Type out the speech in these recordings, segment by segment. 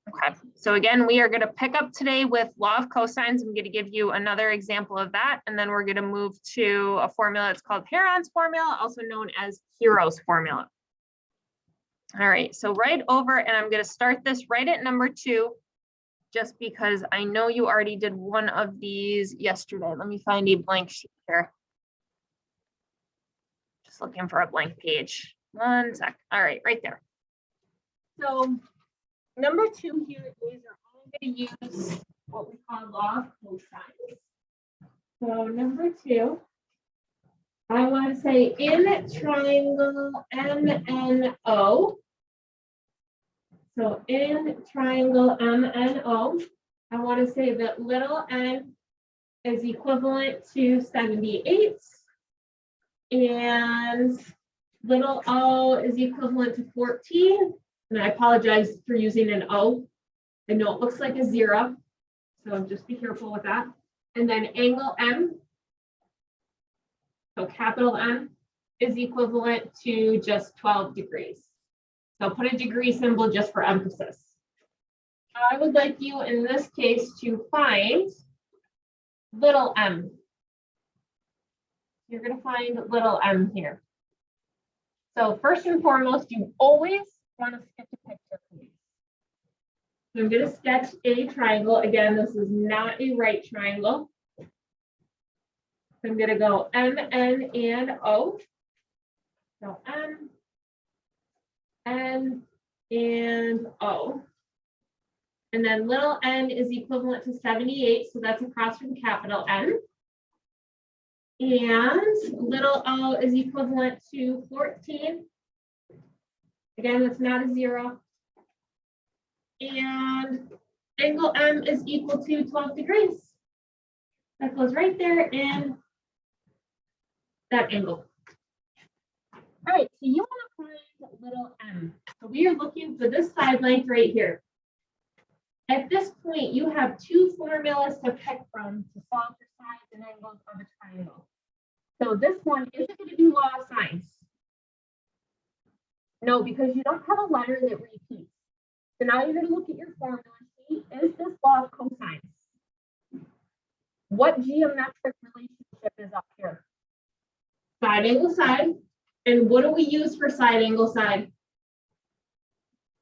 Okay, so again, we are going to pick up today with law of cosines. I'm going to give you another example of that, and then we're going to move to a formula. It's called Heron's formula, also known as Hero's formula. All right, so right over, and I'm going to start this right at number 2, just because I know you already did one of these yesterday. Let me find a blank sheet here. Just looking for a blank page. One sec. All right, right there. So number 2 here is I'm going to use what we call law of cosines. So number 2, I want to say in triangle MNO. So in triangle MNO, I want to say that little n is equivalent to 78 and little o is equivalent to 14. And I apologize for using an O. I know it looks like a 0, so just be careful with that. And then angle M, so capital M, is equivalent to just 12 degrees. So put a degree symbol just for emphasis. I would like you in this case to find little m. You're going to find little m here. So first and foremost, you always want to sketch a picture, please. So I'm going to sketch a triangle. Again, this is not a right triangle. So I'm going to go M, N, and O. So M, N, and O. And then little n is equivalent to 78, so that's across from capital N. And little o is equivalent to 14. Again, that's not a 0. And angle M is equal to 12 degrees. That goes right there in that angle. All right, so you want to find little m. So we are looking for this side length right here. At this point, you have 2 formulas to pick from to solve for sides and angles of a triangle. So this one, is it going to be law of sines? No, because you don't have a letter that repeats. So now you're going to look at your formula and see, is this law of cosines? What geometric relationship is up here? Side angle side. And what do we use for side angle side?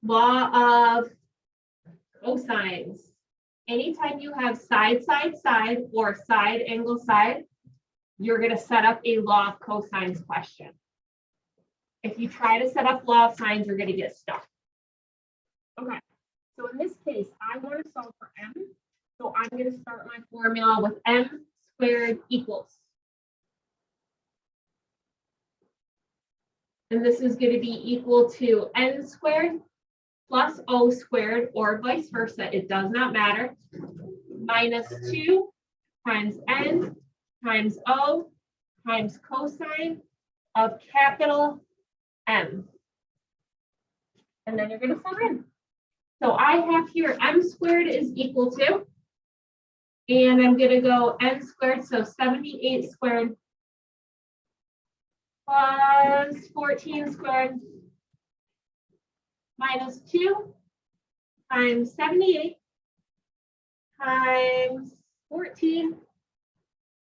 Law of cosines. Anytime you have side, side, side, or side angle side, you're going to set up a law of cosines question. If you try to set up law of sines, you're going to get stuck. Okay, so in this case, I want to solve for m. So I'm going to start my formula with m squared equals. And this is going to be equal to n squared plus o squared, or vice versa, it does not matter, minus 2 times n times o times cosine of capital M. And then you're going to sum in. So I have here m squared is equal to, and I'm going to go n squared, so 78 squared plus 14 squared minus 2 times 78 times 14,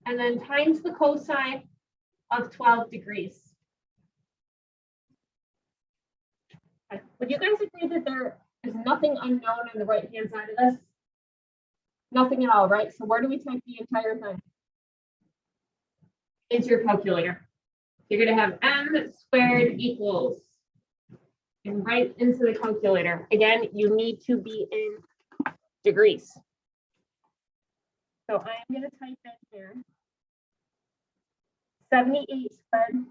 and then times the cosine of 12 degrees. Okay. Would you guys agree that there is nothing unknown on the right-hand side of this? Nothing at all, right? So where do we type the entire thing? Into your calculator. You're going to have m squared equals, and right into the calculator. Again, you need to be in degrees. So I'm going to type in here 78 squared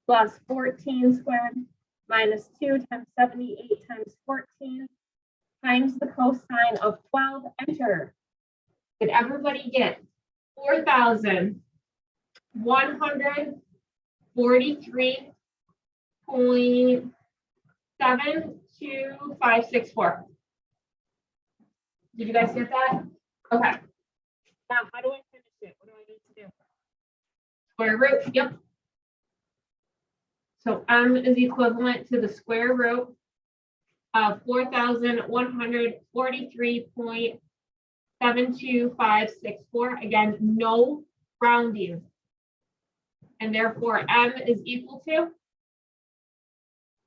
plus 14 squared minus 2 times 78 times 14 times the cosine of 12. Enter. Did everybody get 4,143.72564? Did you guys get that? Okay. Now, how do I finish it? What do I need to do? Square root, yep. So m is equivalent to the square root of 4,143.72564. Again, no rounding. And therefore M is equal to,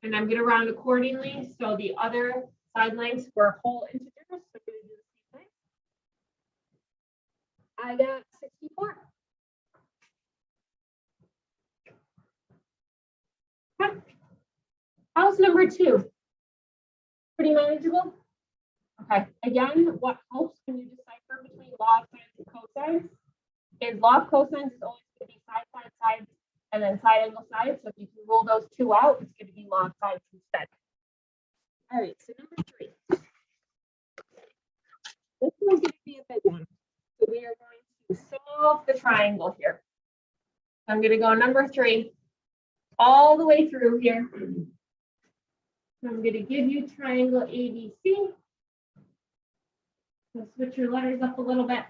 and I'm going to round accordingly. So the other side lengths were whole integers. So I'm going to do the same thing. I got 64. Okay. How's number 2? Pretty manageable. Okay. Again, what helps when you decipher between log sines and cosines is log cosines is always going to be side, side, side, and then side angle side. So if you can rule those two out, it's going to be log sides instead. All right, so number 3. This one's going to be a big one. So we are going to solve the triangle here. I'm going to go number 3 all the way through here. I'm going to give you triangle ABC. So switch your letters up a little bit.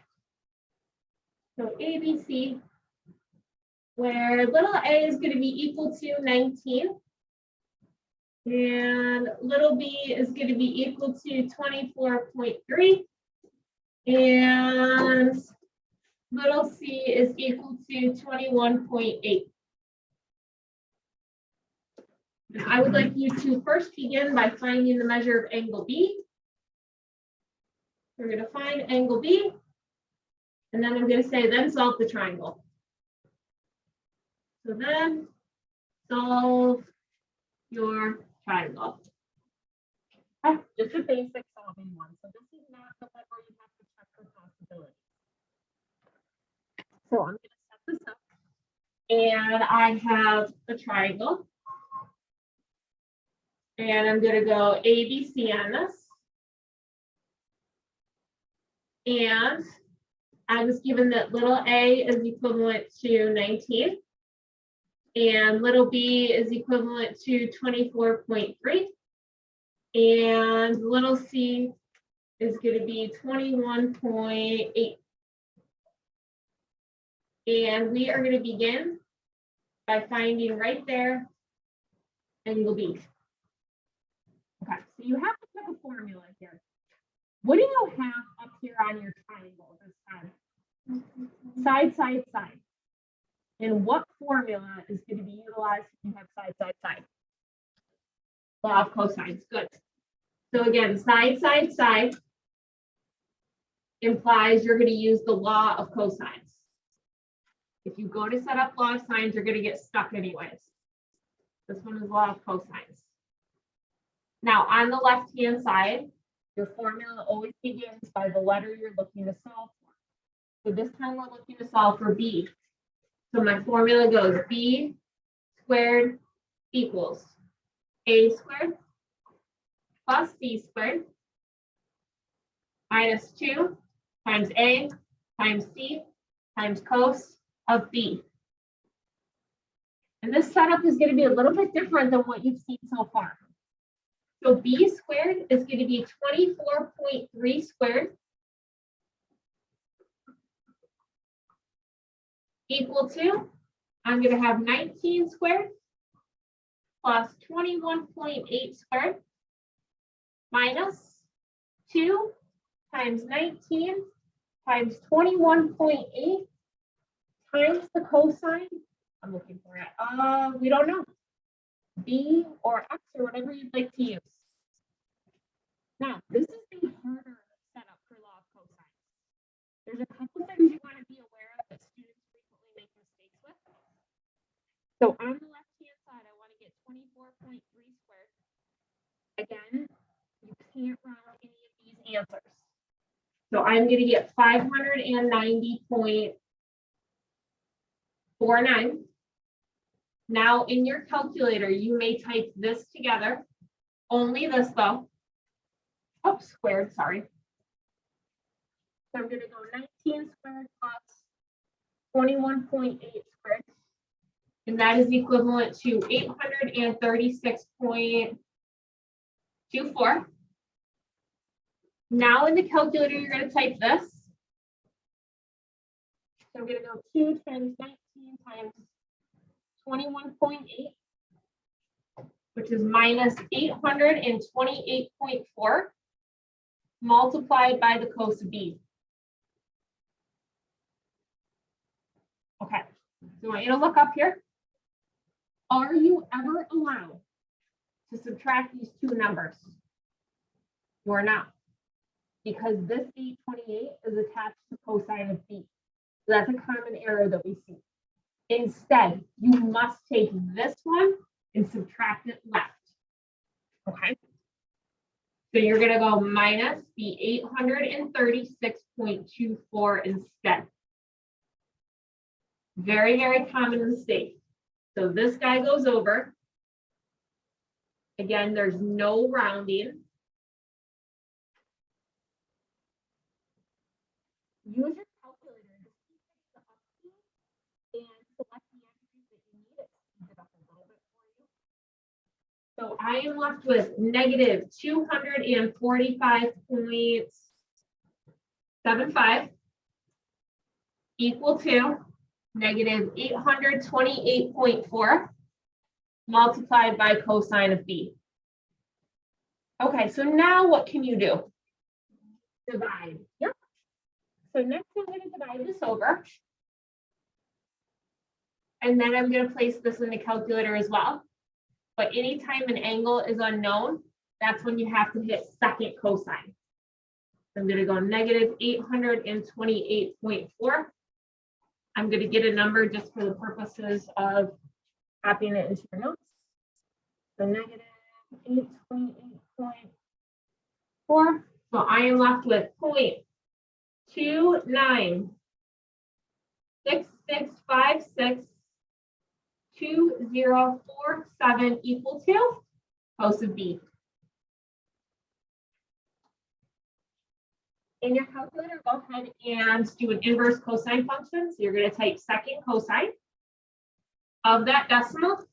So ABC, where little a is going to be equal to 19. And little b is going to be equal to 24.3. And little c is equal to 21.8. And I would like you to first begin by finding the measure of angle B. We're going to find angle B. And then I'm going to say, then solve the triangle. So then solve your triangle. Just a basic solving one. So this is not the one where you have to check for possibilities. So I'm going to set this up. And I have a triangle. And I'm going to go ABC on this. And I was given that little a is equivalent to 19. And little b is equivalent to 24.3. And little c is going to be 21.8. And we are going to begin by finding right there angle B. Okay, so you have to pick a formula here. What do you have up here on your triangle this time? Side, side, side. And what formula is going to be utilized if you have side, side, side? Law of cosines. Good. So again, side, side, side implies you're going to use the law of cosines. If you go to set up law of sines, you're going to get stuck anyways. This one is law of cosines. Now, on the left-hand side, your formula always begins by the letter you're looking to solve for. So this time we're looking to solve for B. So my formula goes B squared equals A squared plus C squared minus 2 times A times C times cos of B. And this setup is going to be a little bit different than what you've seen so far. So B squared is going to be 24.3 squared equal to, I'm going to have 19 squared plus 21.8 squared minus 2 times 19 times 21.8 times the cosine. I'm looking for it. We don't know. B or X or whatever you'd like to use. Now, this is the harder setup for law of cosines. There's a couple things you want to be aware of that students frequently make mistakes with. So on the left-hand side, I want to get 24.3 squared. Again, you can't round any of these answers. So I'm going to get 590.49. Now in your calculator, you may type this together, only this though. Oh, squared, sorry. So I'm going to go 19 squared plus 21.8 squared. And that is equivalent to 836.24. Now in the calculator, you're going to type this. So I'm going to go 2 times 19 times 21.8, which is minus 828.4 multiplied by the cos of B. Okay, so I want you to look up here. Are you ever allowed to subtract these two numbers? You are not, because this 828 is attached to cosine of B. So that's a common error that we see. Instead, you must take this one and subtract it left. Okay. So you're going to go minus the 836.24 instead. Very, very common mistake. So this guy goes over. Again, there's no rounding. Use your calculator to see the up key and select the entries that you need. It speeds it up a little bit for you. So I am left with negative 245.75 equal to negative 828.4 multiplied by cosine of B. Okay, so now what can you do? Divide. Yep. So next I'm going to divide this over. And then I'm going to place this in the calculator as well. But anytime an angle is unknown, that's when you have to hit second cosine. I'm going to go negative 828.4. I'm going to get a number just for the purposes of copying it into your notes. So negative 828.4. So I am left with 0.2966562047 equal to cos of B. In your calculator, go ahead and do an inverse cosine function. So you're going to type second cosine of that decimal,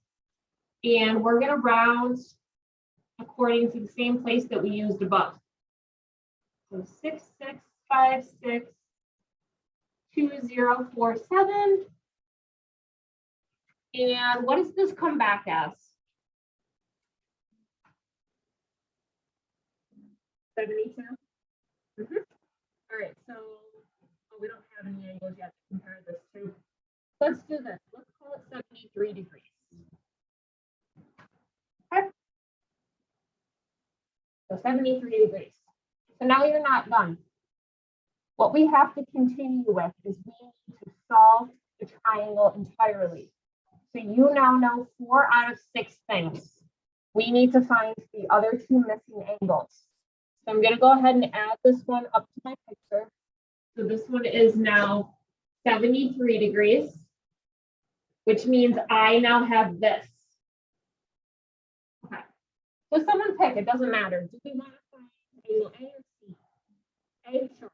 and we're going to round according to the same place that we used above. So 66562047. And what does this come back as? 72. All right, so we don't have any angles yet to compare this to. Let's do this. Let's call it 73 degrees. Okay. So 73 degrees. So now you're not done. What we have to continue with is we need to solve the triangle entirely. So you now know 4 out of 6 things. We need to find the other 2 missing angles. So I'm going to go ahead and add this one up to my picture. So this one is now 73 degrees, which means I now have this. Okay. So someone pick, it doesn't matter. Do we want to find angle A or C? A, sure.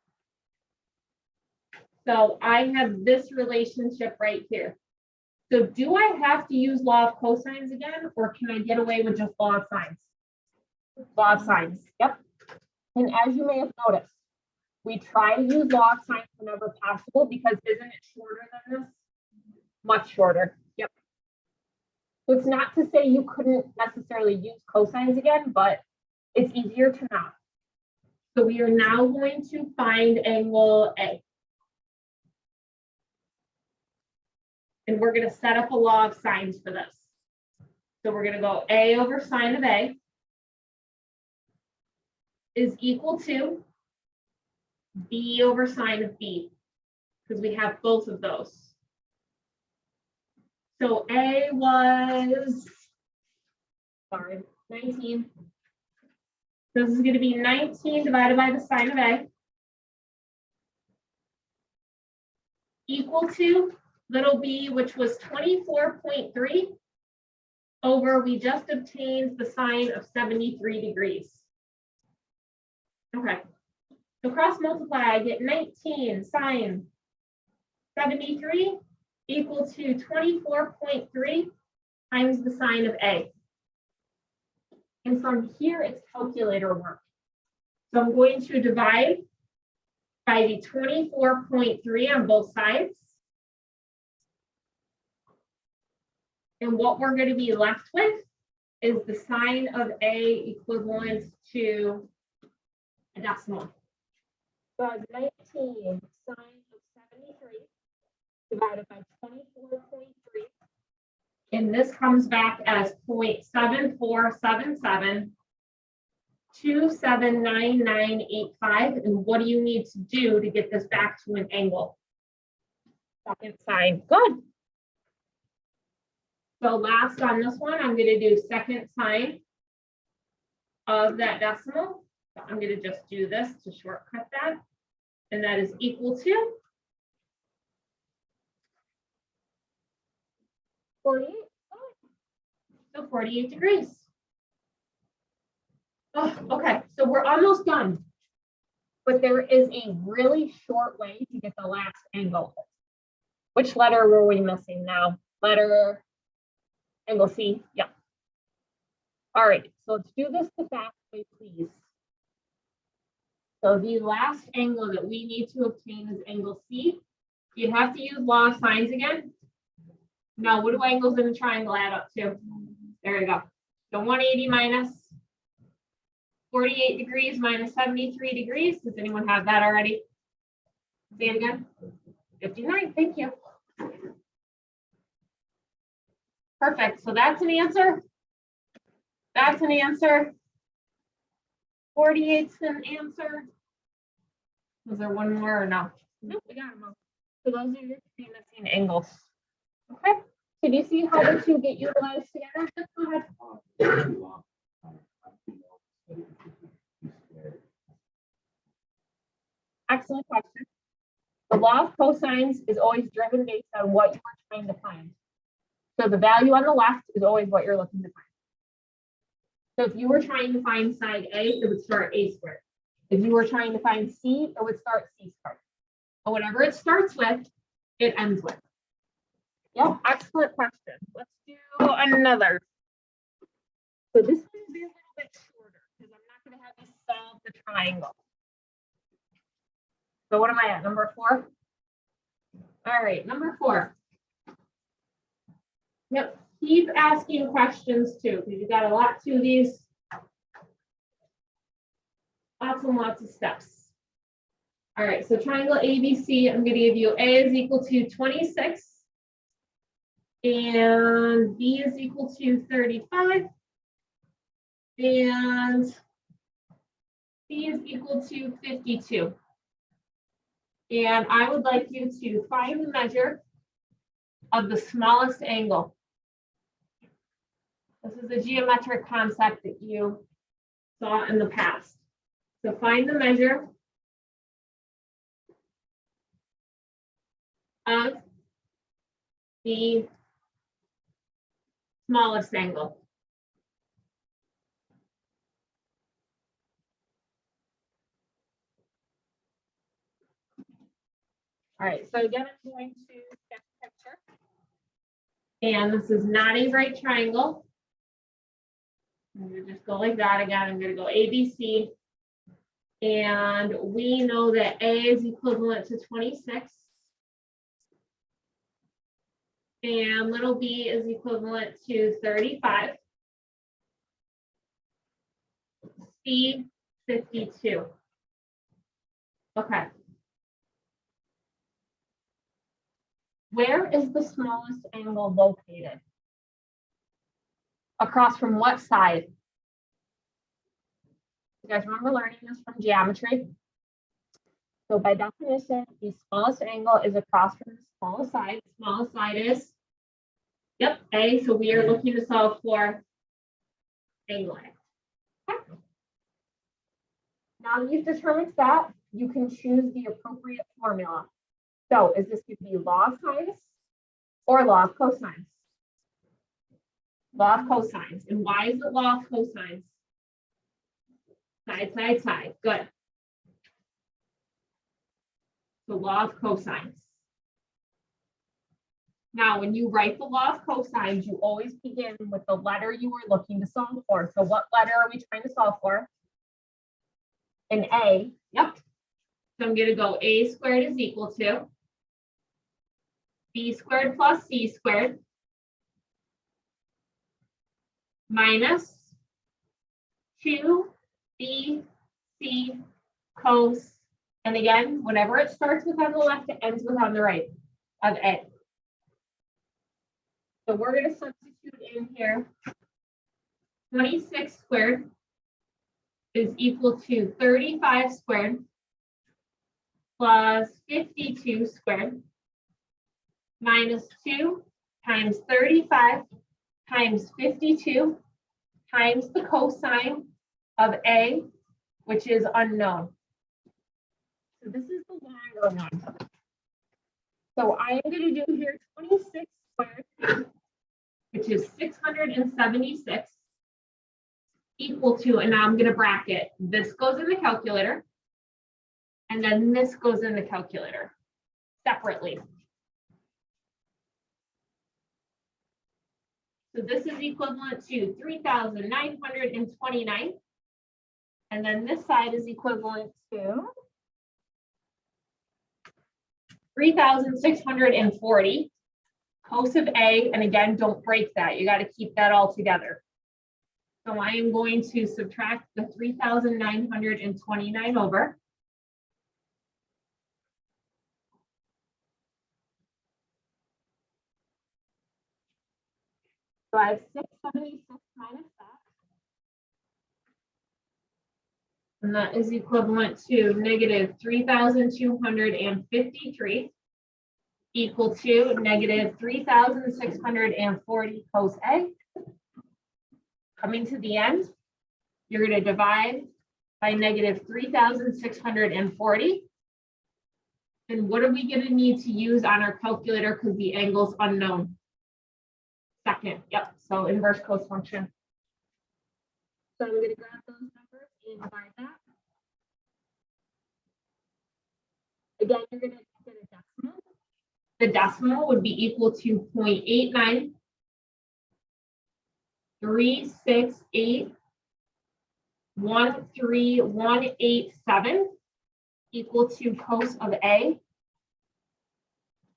So I have this relationship right here. So do I have to use law of cosines again, or can I get away with just law of sines? Law of sines, yep. And as you may have noticed, we try to use law of sines whenever possible because isn't it shorter than this? Much shorter, yep. So it's not to say you couldn't necessarily use cosines again, but it's easier to not. So we are now going to find angle A. And we're going to set up a law of sines for this. So we're going to go A over sine of A is equal to B over sine of B, because we have both of those. So A was, 19. So this is going to be 19 divided by the sine of A equal to little b, which was 24.3 over, we just obtained the sine of 73 degrees. Okay, so cross multiply, I get 19 sine 73 equal to 24.3 times the sine of A. And from here, it's calculator work. So I'm going to divide by the 24.3 on both sides. And what we're going to be left with is the sign of A equivalent to a decimal? So it's 19 sine of 73 divided by 24.3. And this comes back as 0.7477 279985. And what do you need to do to get this back to an angle? Second sine. Good. So last on this one, I'm going to do second sine of that decimal. So I'm going to just do this to shortcut that. And that is equal to 48. So 48 degrees. Oh, okay, so we're almost done. But there is a really short way to get the last angle. Which letter were we missing now? Letter angle C. Yeah. All right, so let's do this the fast way, please. So the last angle that we need to obtain is angle C. You have to use law of sines again. Now, what do angles in a triangle add up to? There you go. So 180 minus 48 degrees minus 73 degrees. Does anyone have that already? Say it again. 59. Thank you. Perfect. So that's an answer. That's an answer. 48's an answer. Was there one more or no? Nope, we got them all. So those are your three missing angles. Okay. Did you see how the two get utilized together? Just go ahead. Excellent question. The law of cosines is always driven based on what you are trying to find. So the value on the left is always what you're looking to find. So if you were trying to find side A, it would start A squared. If you were trying to find C, it would start C squared. But whatever it starts with, it ends with. Yep, excellent question. Let's do another. So this one will be a little bit shorter because I'm not going to have you solve the triangle. So what am I at, number 4? All right, number 4. Yep, keep asking questions too, because you got a lot to these. Lots and lots of steps. All right, so triangle ABC, I'm going to give you A is equal to 26. And B is equal to 35. And C is equal to 52. And I would like you to find the measure of the smallest angle. This is a geometric concept that you saw in the past. So find the measure of the smallest angle. All right, so again, I'm going to sketch a picture. And this is not a right triangle. I'm going to just go like that again. I'm going to go ABC. And we know that A is equivalent to 26. And little b is equivalent to 35. C, 52. Okay. Where is the smallest angle located? Across from what side? You guys remember learning this from geometry? So by definition, the smallest angle is across from the smallest side. The smallest side is, yep, A. So we are looking to solve for angle A. Okay. Now that you've determined that, you can choose the appropriate formula. So is this going to be law of sines or law of cosines? Law of cosines. And why is it law of cosines? Side, side, side. Good. The law of cosines. Now, when you write the law of cosines, you always begin with the letter you were looking to solve for. So what letter are we trying to solve for? An A. Yep. So I'm going to go A squared is equal to B squared plus C squared minus 2BC cos, and again, whatever it starts with on the left, it ends with on the right of A. So we're going to substitute in here 26 squared is equal to 35 squared plus 52 squared minus 2 times 35 times 52 times the cosine of A, which is unknown. So this is the longer one. So I am going to do here 26 squared, which is 676, equal to, and now I'm going to bracket. This goes in the calculator, and then this goes in the calculator separately. So this is equivalent to 3,929. And then this side is equivalent to 3,640 cos of A. And again, don't break that. You got to keep that all together. So I am going to subtract the 3,929 over. So I have 676 minus that. And that is equivalent to negative 3,253 equal to negative 3,640 cos A. Coming to the end, you're going to divide by negative 3,640. And what are we going to need to use on our calculator because the angle's unknown? Second, yep, so inverse cos function. So I'm going to grab those numbers and divide that. Again, you're going to get a decimal. The decimal would be equal to 0.89 368 13187 equal to cos of A.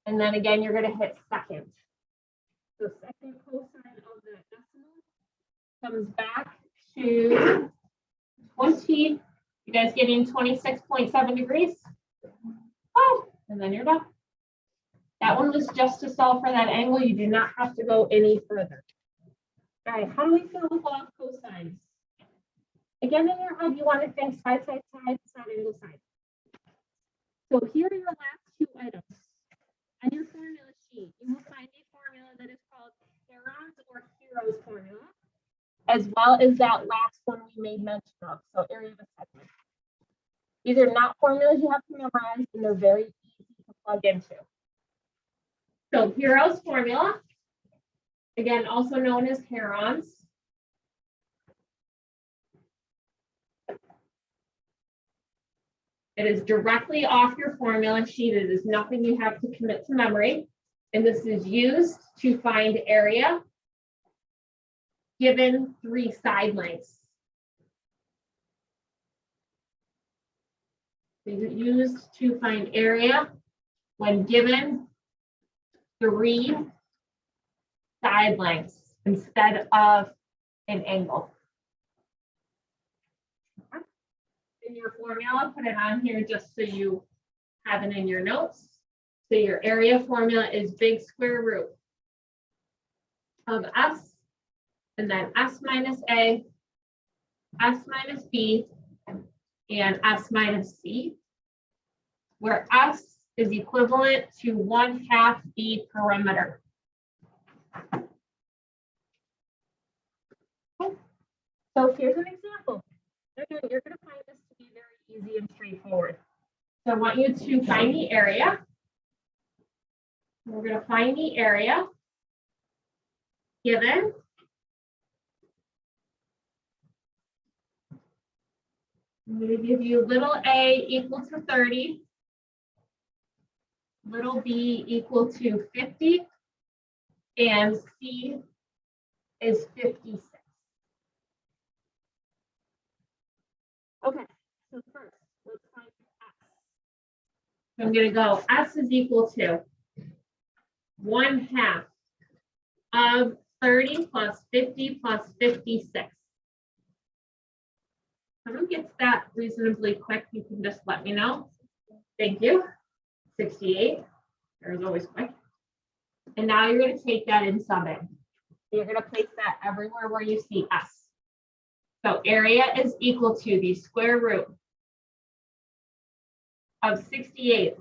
And then again, you're going to hit second. So second cosine of the decimal comes back to 20. You guys getting 26.7 degrees? Oh, and then you're done. That one was just to solve for that angle. You do not have to go any further. All right, how do we feel with law of cosines? Again, in your head, you want to think side, side, side, side, angle, side. So here are your last two items. On your formula sheet, you will find a formula that is called Heron's or Hero's formula, as well as that last one we made mention of, so area of a segment. These are not formulas you have to memorize, and they're very easy to plug into. So Hero's formula, again, also known as Heron's. It is directly off your formula sheet. It is nothing you have to commit to memory. And this is used to find area given three side lengths. Is it used to find area when given three side lengths instead of an angle? In your formula, put it on here just so you have it in your notes. So your area formula is big square root of S, and then S minus A, S minus B, and S minus C, where S is equivalent to 1/2 the perimeter. Okay. So here's an example. You're going to find this to be very easy and straightforward. So I want you to find the area. We're going to find the area given I'm going to give you little a equal to 30, little b equal to 50, and c is 56. Okay, so first, let's find S. I'm going to go, S is equal to 1/2 of 30 plus 50 plus 56. Who gets that reasonably quick? You can just let me know. Thank you. 68. There's always quick. And now you're going to take that in subbing. You're going to place that everywhere where you see S. So area is equal to the square root of 68.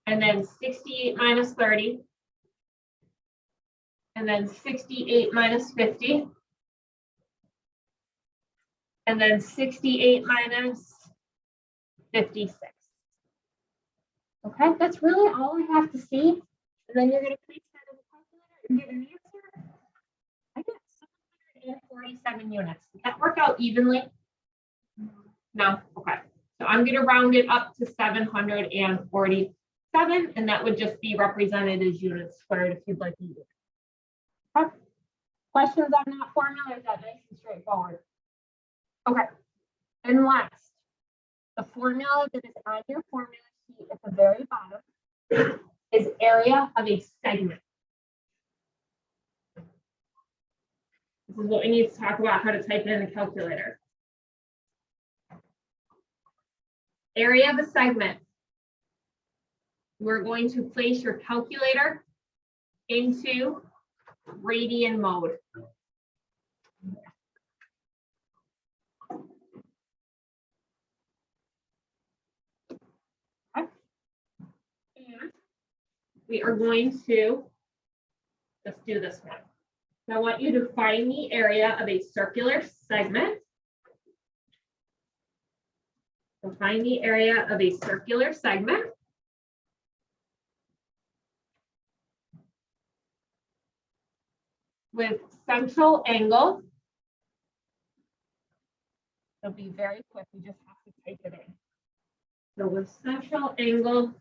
And then 68 minus 30. And then 68 minus 50. And then 68 minus 56. Okay, that's really all I have to see. And then you're going to place that in the calculator and get an answer. I get 747 units. Did that work out evenly? No? Okay. So I'm going to round it up to 747, and that would just be represented as units squared if you'd like to use it. Okay. Questions on that formula? Is that nice and straightforward? Okay. And last, the formula that is on your formula sheet at the very bottom is area of a segment. This is what we need to talk about, how to type it in the calculator. Area of a segment. We're going to place your calculator into radian mode. Okay. And we are going to just do this one. So I want you to find the area of a circular segment. So find the area of a circular segment. With central angle. It'll be very quick, we just have to type it in. So with central angle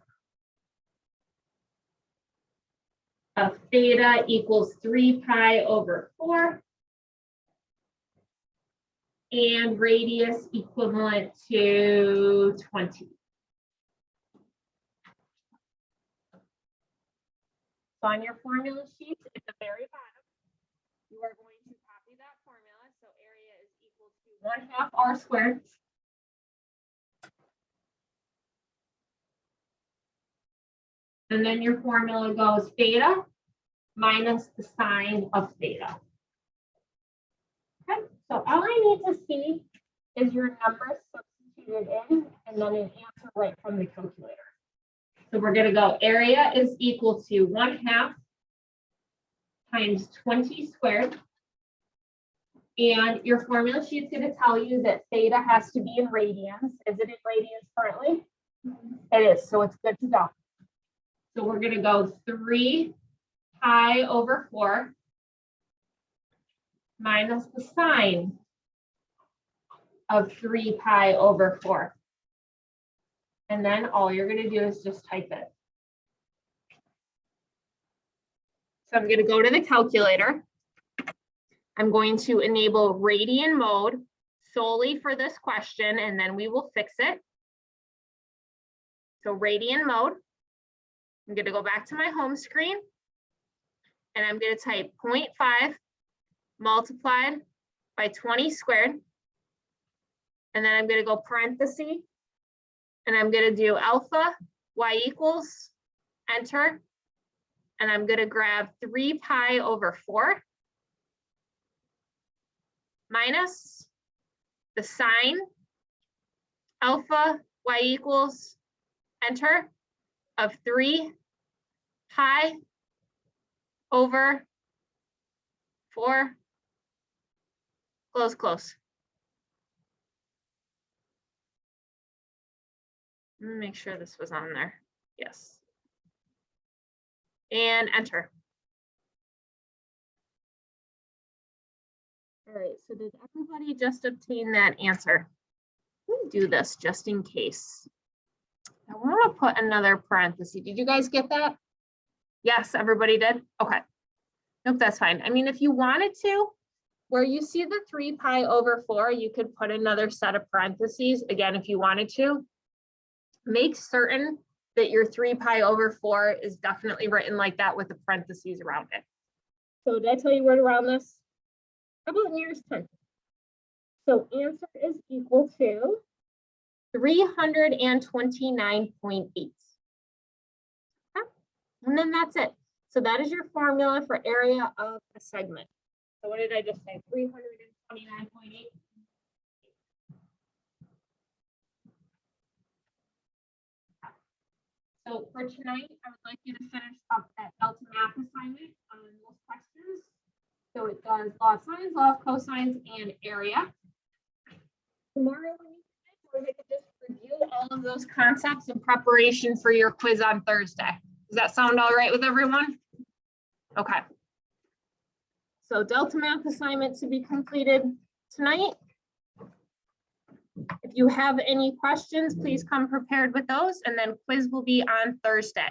of theta equals 3 pi over 4. And radius equivalent to 20. So on your formula sheet at the very bottom, you are going to copy that formula. So area is equal to 1/2 r squared. And then your formula goes theta minus the sine of theta. Okay, so all I need to see is your numbers substituted in and then an answer right from the calculator. So we're going to go area is equal to 1/2 times 20 squared. And your formula sheet's going to tell you that theta has to be in radians. Is it in radians currently? It is, so it's good to go. So we're going to go 3 pi over 4 minus the sine of 3 pi over 4. And then all you're going to do is just type it. So I'm going to go to the calculator. I'm going to enable radian mode solely for this question, and then we will fix it. So radian mode. I'm going to go back to my home screen, and I'm going to type 0.5 multiplied by 20 squared. And then I'm going to go parenthesis, and I'm going to do alpha y equals, enter. And I'm going to grab 3 pi over 4 minus the sine alpha y equals, enter, of 3 pi over 4, close. Let me make sure this was on there. Yes. And enter. All right, so did everybody just obtain that answer? Let me do this just in case. I want to put another parenthesis. Did you guys get that? Yes, everybody did? Okay. Nope, that's fine. I mean, if you wanted to, where you see the 3 pi over 4, you could put another set of parentheses. Again, if you wanted to, make certain that your 3 pi over 4 is definitely written like that with the parentheses around it. So did I tell you where to round this? How about nearest 10? So answer is equal to 329.8. Okay. And then that's it. So that is your formula for area of a segment. So what did I just say? 329.8. So for tonight, I would like you to finish up that delta math assignment on those questions. So it does law of sines, law of cosines, and area. Tomorrow, we're going to just review all of those concepts in preparation for your quiz on Thursday. Does that sound all right with everyone? Okay. So delta math assignment to be completed tonight. If you have any questions, please come prepared with those, and then quiz will be on Thursday.